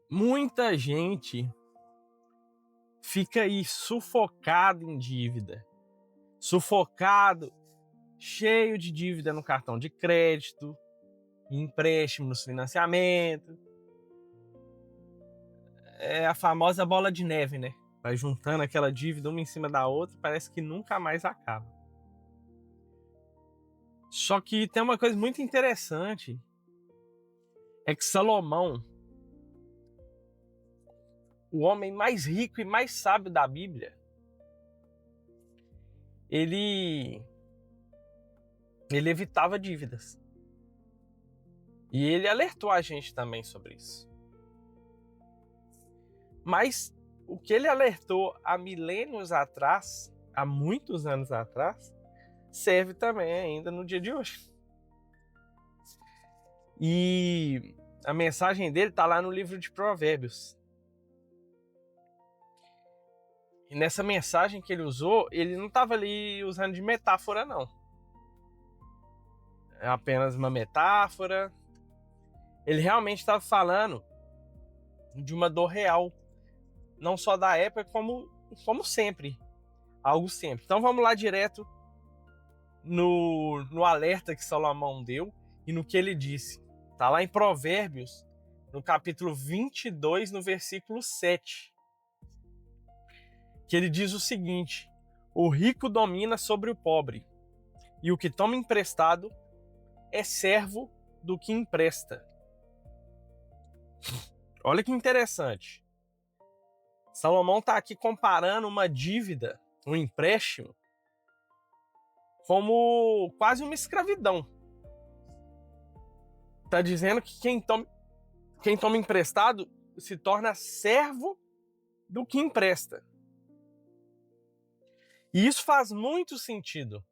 Muita gente fica aí sufocado em dívida, sufocado, cheio de dívida no cartão de crédito, em empréstimos, financiamento. É a famosa bola de neve, né? Vai juntando aquela dívida uma em cima da outra, parece que nunca mais acaba. Só que tem uma coisa muito interessante, é que Salomão, o homem mais rico e mais sábio da Bíblia, ele evitava dívidas. E ele alertou a gente também sobre isso. Mas o que ele alertou há milênios atrás, há muitos anos atrás, serve também ainda no dia de hoje. E a mensagem dele está lá no livro de Provérbios. E nessa mensagem que ele usou, ele não estava ali usando de metáfora, não. É apenas uma metáfora. Ele realmente estava falando de uma dor real, não só da época, como sempre. Algo sempre. Então vamos lá direto no alerta que Salomão deu e no que ele disse. Está lá em Provérbios, no capítulo 22, no versículo 7. Que ele diz o seguinte: o rico domina sobre o pobre, e o que toma emprestado é servo do que empresta. Olha que interessante. Salomão está aqui comparando uma dívida, um empréstimo, como quase uma escravidão. Está dizendo que quem toma emprestado se torna servo do que empresta. E isso faz muito sentido.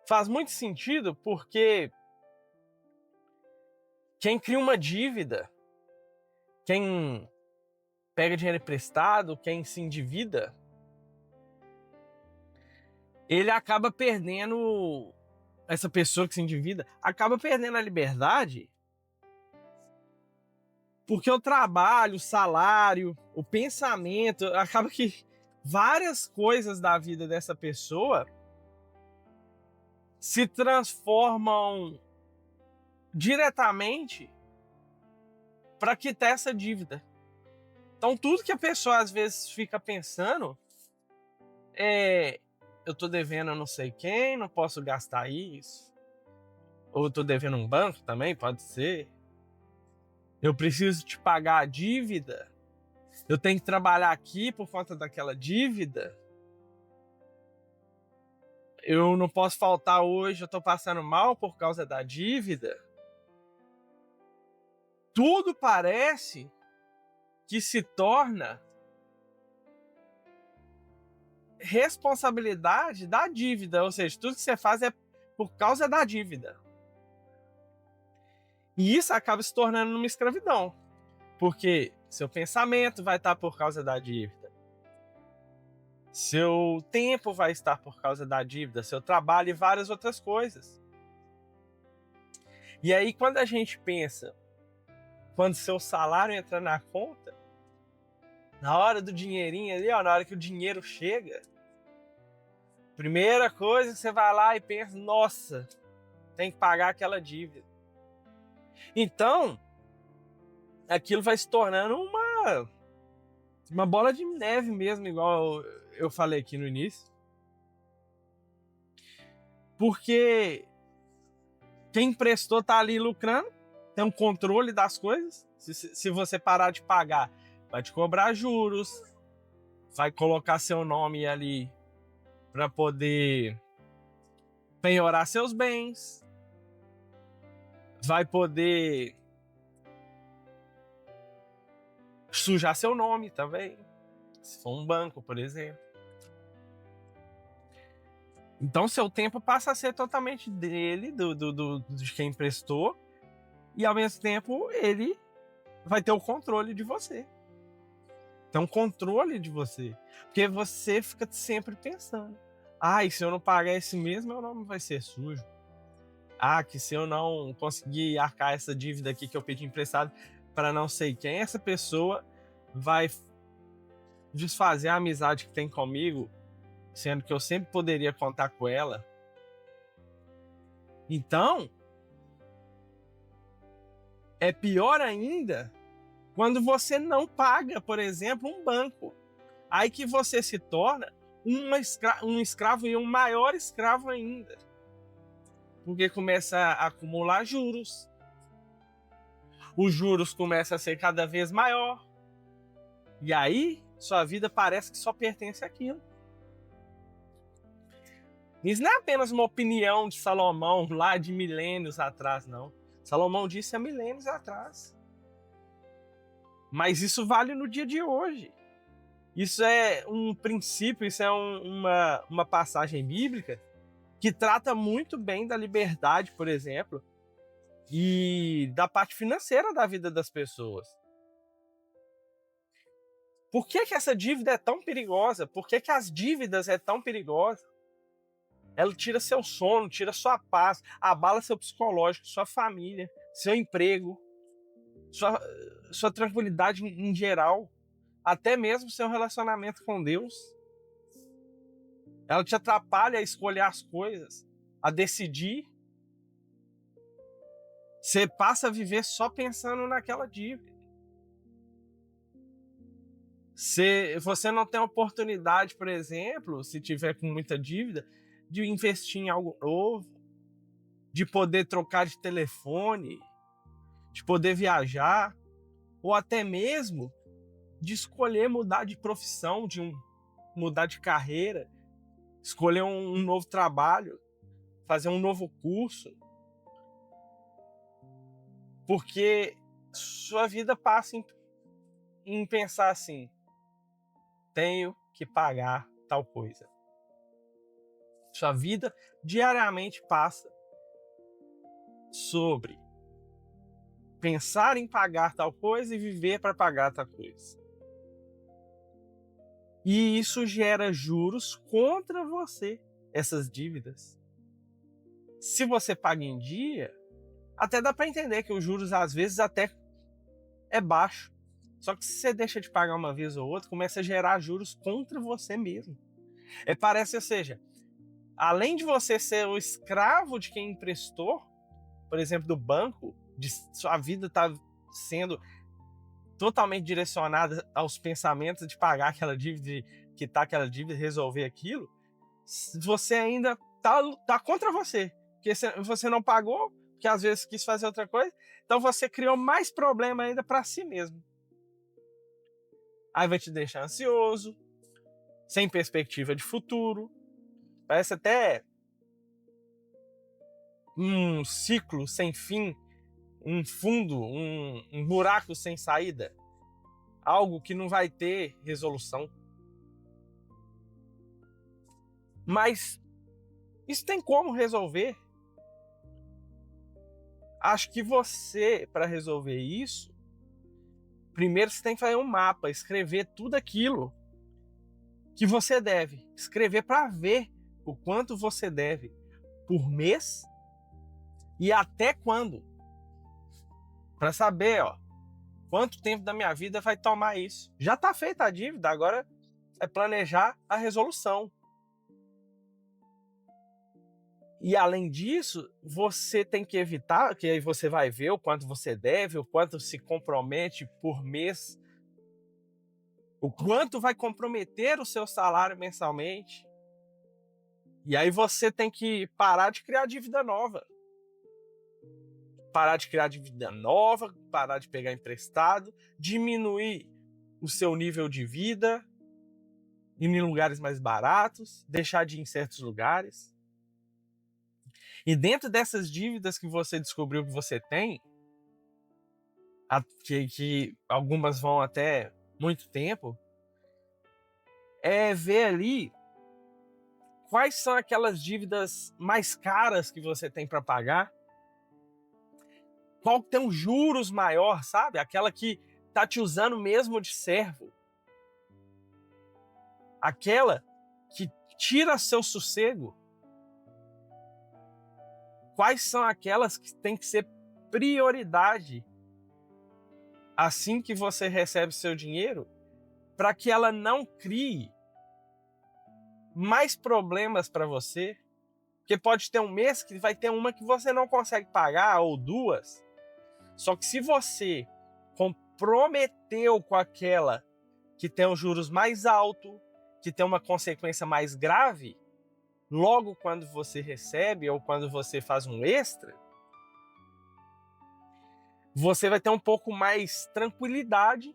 Faz muito sentido porque quem cria uma dívida, quem pega dinheiro emprestado, quem se endivida, ele acaba perdendo, essa pessoa que se endivida, acaba perdendo a liberdade, porque o trabalho, o salário, o pensamento, acaba que várias coisas da vida dessa pessoa se transformam diretamente para quitar essa dívida. Então tudo que a pessoa às vezes fica pensando é: eu tô devendo a não sei quem, não posso gastar isso. Ou eu tô devendo um banco também, pode ser. Eu preciso te pagar a dívida. Eu tenho que trabalhar aqui por conta daquela dívida. Eu não posso faltar hoje, eu tô passando mal por causa da dívida. Tudo parece que se torna responsabilidade da dívida, ou seja, tudo que você faz é por causa da dívida. E isso acaba se tornando uma escravidão, porque seu pensamento vai estar por causa da dívida, seu tempo vai estar por causa da dívida, seu trabalho e várias outras coisas. E aí quando a gente pensa, quando seu salário entra na conta, na hora do dinheirinho ali, ó, na hora que o dinheiro chega, primeira coisa que você vai lá e pensa: nossa, tem que pagar aquela dívida. Então, aquilo vai se tornando uma bola de neve mesmo, igual eu falei aqui no início. Porque quem emprestou tá ali lucrando, tem um controle das coisas. Se você parar de pagar, vai te cobrar juros, vai colocar seu nome ali para poder penhorar seus bens, vai poder sujar seu nome também, se for um banco, por exemplo. Então seu tempo passa a ser totalmente dele, de quem emprestou, e ao mesmo tempo ele vai ter o controle de você. Tem um controle de você, porque você fica sempre pensando: e se eu não pagar esse mês, meu nome vai ser sujo. Que se eu não conseguir arcar essa dívida aqui que eu pedi emprestado, para não sei quem, essa pessoa vai desfazer a amizade que tem comigo, sendo que eu sempre poderia contar com ela. Então, é pior ainda quando você não paga, por exemplo, um banco. Aí que você se torna um escravo e um maior escravo ainda. Porque começa a acumular juros. Os juros começam a ser cada vez maior. E aí, sua vida parece que só pertence àquilo. Isso não é apenas uma opinião de Salomão lá de milênios atrás, não. Salomão disse há milênios atrás. Mas isso vale no dia de hoje. Isso é um princípio, isso é uma passagem bíblica que trata muito bem da liberdade, por exemplo, e da parte financeira da vida das pessoas. Por que essa dívida é tão perigosa? Por que as dívidas é tão perigosa? Ela tira seu sono, tira sua paz, abala seu psicológico, sua família, seu emprego, sua tranquilidade em geral, até mesmo seu relacionamento com Deus. Ela te atrapalha a escolher as coisas, a decidir. Você passa a viver só pensando naquela dívida. Você não tem oportunidade, por exemplo, se tiver com muita dívida, de investir em algo novo, de poder trocar de telefone, de poder viajar, ou até mesmo de escolher mudar de profissão, mudar de carreira, escolher um novo trabalho, fazer um novo curso. Porque sua vida passa em pensar assim: tenho que pagar tal coisa. Sua vida diariamente passa sobre pensar em pagar tal coisa e viver para pagar tal coisa. E isso gera juros contra você, essas dívidas. Se você paga em dia, até dá para entender que os juros às vezes até é baixo. Só que se você deixa de pagar uma vez ou outra, começa a gerar juros contra você mesmo. Parece, ou seja, além de você ser o escravo de quem emprestou, por exemplo, do banco, de sua vida tá sendo totalmente direcionada aos pensamentos de pagar aquela dívida, de quitar aquela dívida, resolver aquilo, você ainda tá contra você. Porque você não pagou, porque às vezes quis fazer outra coisa, então você criou mais problema ainda para si mesmo. Aí vai te deixar ansioso, sem perspectiva de futuro. Parece até um ciclo sem fim, um fundo, um buraco sem saída. Algo que não vai ter resolução. Mas isso tem como resolver? Acho que você, para resolver isso, primeiro você tem que fazer um mapa, escrever tudo aquilo que você deve. Escrever para ver o quanto você deve por mês e até quando. Para saber, quanto tempo da minha vida vai tomar isso. Já está feita a dívida, agora é planejar a resolução. E além disso, você tem que evitar, que aí você vai ver o quanto você deve, o quanto se compromete por mês, o quanto vai comprometer o seu salário mensalmente. E aí você tem que parar de criar dívida nova. Parar de criar dívida nova, parar de pegar emprestado, diminuir o seu nível de vida, ir em lugares mais baratos, deixar de ir em certos lugares. E dentro dessas dívidas que você descobriu que você tem, que algumas vão até muito tempo, é ver ali quais são aquelas dívidas mais caras que você tem para pagar, qual tem um juros maior, sabe? Aquela que tá te usando mesmo de servo. Aquela que tira seu sossego. Quais são aquelas que tem que ser prioridade assim que você recebe seu dinheiro, para que ela não crie mais problemas para você, porque pode ter um mês que vai ter uma que você não consegue pagar, ou duas. Só que se você comprometeu com aquela que tem os juros mais altos, que tem uma consequência mais grave, logo quando você recebe ou quando você faz um extra, você vai ter um pouco mais tranquilidade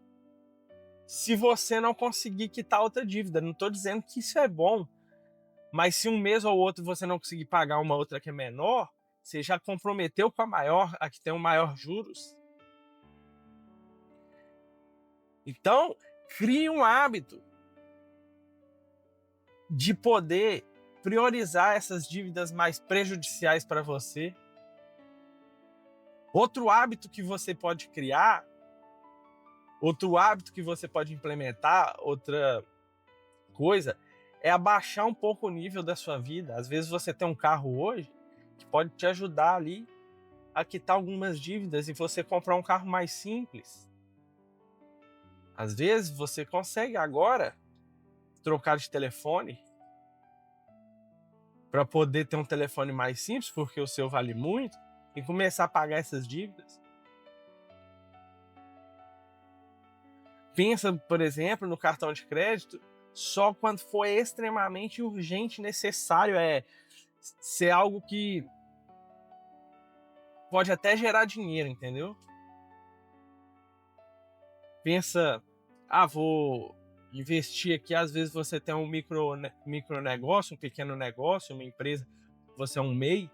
se você não conseguir quitar outra dívida. Não estou dizendo que isso é bom, mas se um mês ou outro você não conseguir pagar uma outra que é menor, você já comprometeu com a maior, a que tem um maior juros. Então, crie um hábito de poder priorizar essas dívidas mais prejudiciais para você. Outro hábito que você pode criar, outro hábito que você pode implementar, outra coisa, é abaixar um pouco o nível da sua vida. Às vezes você tem um carro hoje que pode te ajudar ali a quitar algumas dívidas e você comprar um carro mais simples. Às vezes você consegue agora trocar de telefone para poder ter um telefone mais simples, porque o seu vale muito, e começar a pagar essas dívidas. Pensa, por exemplo, no cartão de crédito só quando for extremamente urgente, necessário, ser algo que pode até gerar dinheiro, entendeu? Pensa, vou investir aqui. Às vezes você tem um micronegócio, um pequeno negócio, uma empresa, você é um MEI.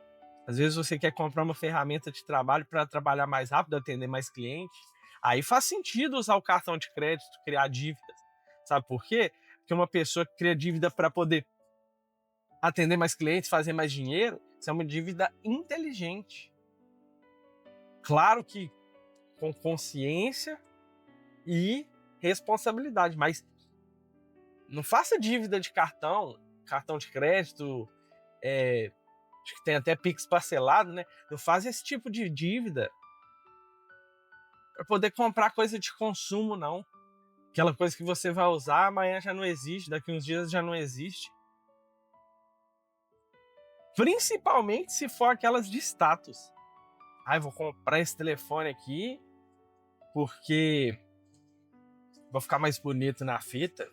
Às vezes você quer comprar uma ferramenta de trabalho para trabalhar mais rápido, atender mais clientes. Aí faz sentido usar o cartão de crédito, criar dívidas. Sabe por quê? Porque uma pessoa que cria dívida para poder atender mais clientes, fazer mais dinheiro, isso é uma dívida inteligente. Claro que com consciência e responsabilidade, mas não faça dívida de cartão de crédito, acho que tem até Pix parcelado, né? Não faz esse tipo de dívida para poder comprar coisa de consumo, não. Aquela coisa que você vai usar, amanhã já não existe, daqui uns dias já não existe. Principalmente se for aquelas de status. Vou comprar esse telefone aqui porque vou ficar mais bonito na fita.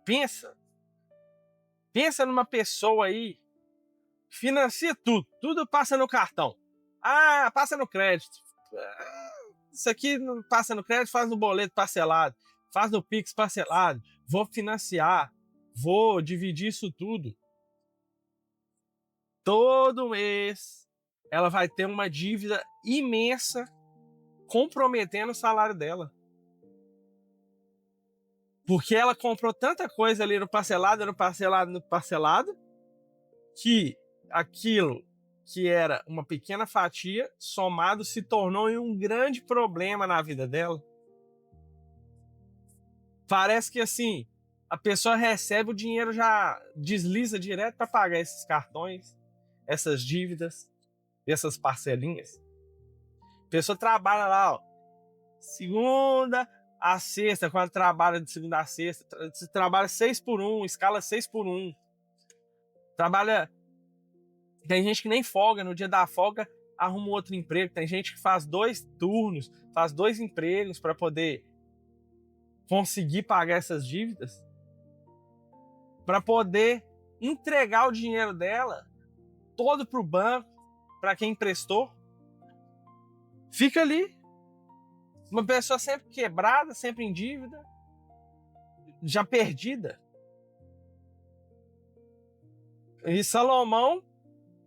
Pensa numa pessoa aí, financia tudo passa no cartão. Passa no crédito. Isso aqui não passa no crédito, faz no boleto parcelado, faz no Pix parcelado, vou financiar, vou dividir isso tudo. Todo mês ela vai ter uma dívida imensa comprometendo o salário dela. Porque ela comprou tanta coisa ali no parcelado, que aquilo que era uma pequena fatia, somado, se tornou um grande problema na vida dela. Parece que assim, a pessoa recebe o dinheiro, já desliza direto para pagar esses cartões, essas dívidas, essas parcelinhas. A pessoa trabalha lá, segunda a sexta, quando trabalha de segunda a sexta, trabalha 6x1, escala 6x1. Trabalha. Tem gente que nem folga, no dia da folga arruma outro emprego. Tem gente que faz 2 turnos, faz 2 empregos para poder conseguir pagar essas dívidas, para poder entregar o dinheiro dela todo pro banco, para quem emprestou. Fica ali uma pessoa sempre quebrada, sempre em dívida, já perdida. E Salomão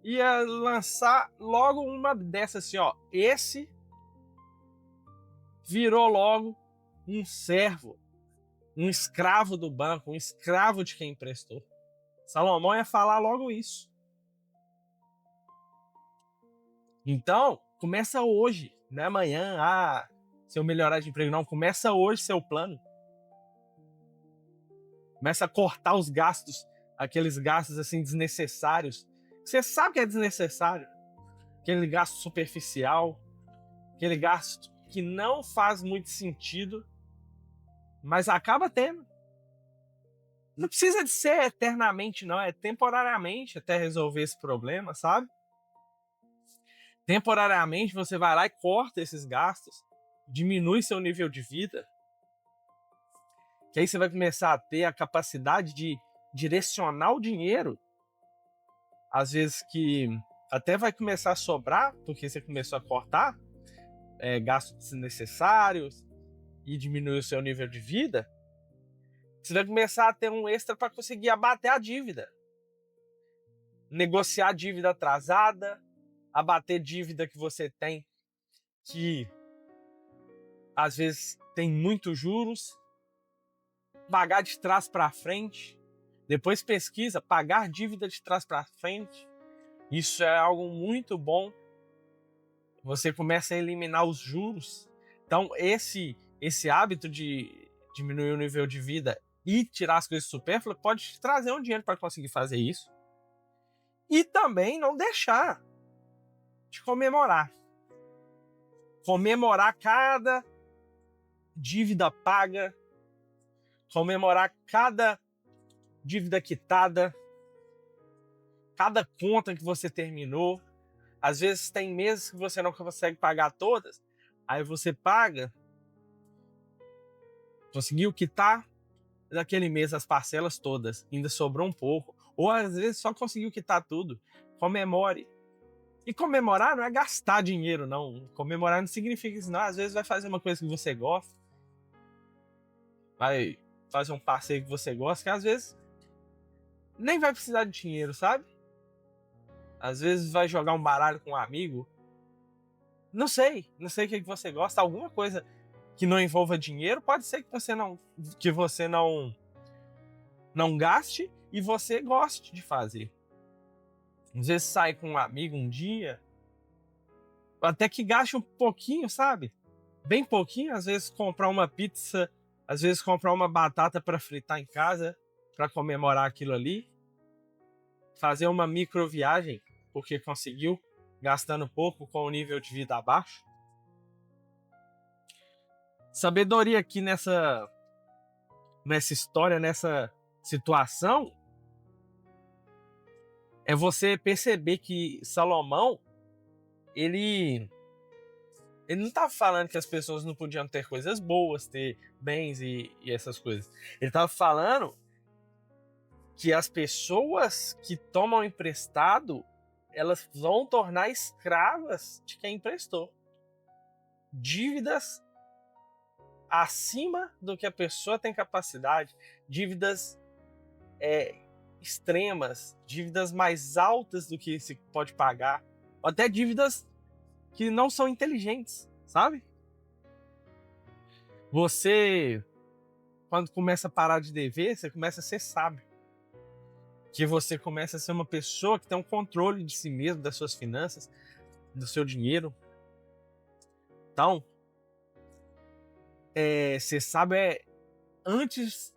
ia lançar logo uma dessas assim, esse virou logo um servo, um escravo do banco, um escravo de quem emprestou. Salomão ia falar logo isso. Então, começa hoje, não é amanhã, se eu melhorar de emprego, não. Começa hoje seu plano. Começa a cortar os gastos, aqueles gastos assim desnecessários. Você sabe que é desnecessário. Aquele gasto superficial, aquele gasto que não faz muito sentido, mas acaba tendo. Não precisa de ser eternamente, não, é temporariamente até resolver esse problema, sabe? Temporariamente você vai lá e corta esses gastos, diminui seu nível de vida, que aí você vai começar a ter a capacidade de direcionar o dinheiro, às vezes que até vai começar a sobrar, porque você começou a cortar gastos desnecessários e diminuir o seu nível de vida. Você vai começar a ter um extra para conseguir abater a dívida, negociar a dívida atrasada, abater dívida que você tem que às vezes tem muitos juros, pagar de trás para frente. Depois pesquisa, pagar dívida de trás para frente. Isso é algo muito bom. Você começa a eliminar os juros. Então esse hábito de diminuir o nível de vida e tirar as coisas supérfluas pode te trazer um dinheiro para conseguir fazer isso. E também não deixar de comemorar. Comemorar cada dívida paga, comemorar cada dívida quitada, cada conta que você terminou. Às vezes tem meses que você não consegue pagar todas, aí você paga, conseguiu quitar naquele mês as parcelas todas, ainda sobrou um pouco, ou às vezes só conseguiu quitar tudo. Comemore. E comemorar não é gastar dinheiro, não. Comemorar não significa isso, não. Às vezes vai fazer uma coisa que você gosta, vai fazer um passeio que você gosta, que às vezes nem vai precisar de dinheiro, sabe? Às vezes vai jogar um baralho com um amigo. Não sei o que você gosta. Alguma coisa que não envolva dinheiro, pode ser que você não gaste e você goste de fazer. Às vezes sai com um amigo um dia, até que gaste um pouquinho, sabe? Bem pouquinho, às vezes comprar uma pizza, às vezes comprar uma batata para fritar em casa, para comemorar aquilo ali. Fazer uma microviagem, porque conseguiu, gastando pouco com o nível de vida abaixo. Sabedoria aqui nessa história, nessa situação, é você perceber que Salomão, ele não estava falando que as pessoas não podiam ter coisas boas, ter bens e essas coisas. Ele estava falando que as pessoas que tomam emprestado, elas vão tornar escravas de quem emprestou. Dívidas acima do que a pessoa tem capacidade, dívidas extremas, dívidas mais altas do que se pode pagar, ou até dívidas que não são inteligentes, sabe? Você, quando começa a parar de dever, você começa a ser sábio. Que você começa a ser uma pessoa que tem um controle de si mesmo, das suas finanças, do seu dinheiro. Então, ser sábio antes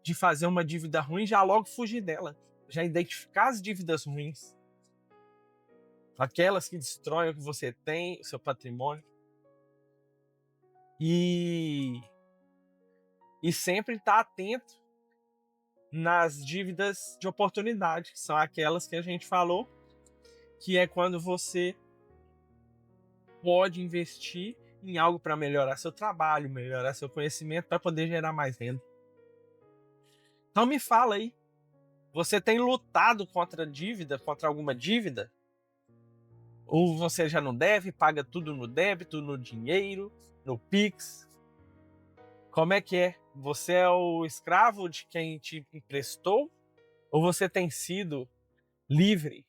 de fazer uma dívida ruim, já logo fugir dela. Já identificar as dívidas ruins. Aquelas que destroem o que você tem, o seu patrimônio. E sempre estar atento nas dívidas de oportunidade, que são aquelas que a gente falou, que é quando você pode investir em algo para melhorar seu trabalho, melhorar seu conhecimento, para poder gerar mais renda. Então me fala aí, você tem lutado contra dívida, contra alguma dívida? Ou você já não deve, paga tudo no débito, no dinheiro, no Pix? Como é que é? Você é o escravo de quem te emprestou? Ou você tem sido livre